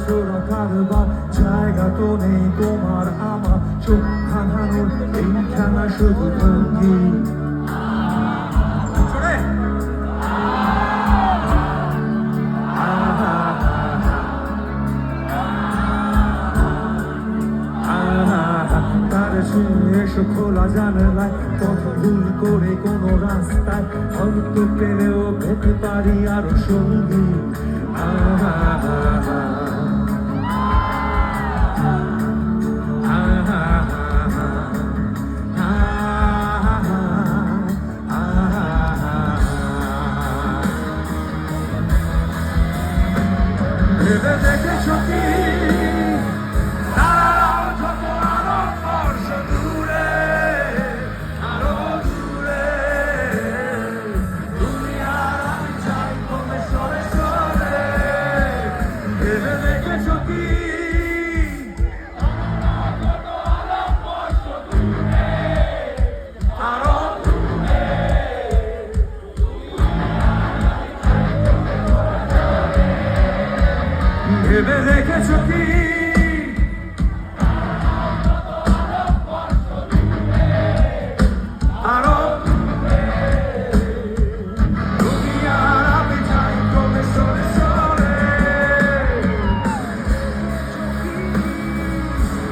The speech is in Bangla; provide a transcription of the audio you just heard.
চোরা কারবার, জায়গা তো নেই তোমার আমার, চোখ খানানোর এইখানা শুধু ভঙ্গি। এসো খোলা জানলায়, পথ ভুল করে কোনো রাস্তায় হয়তো পেলেও পেতে পারি আরো সঙ্গী। ভেবে দেখেছো কি ভেবে রেখেছো কি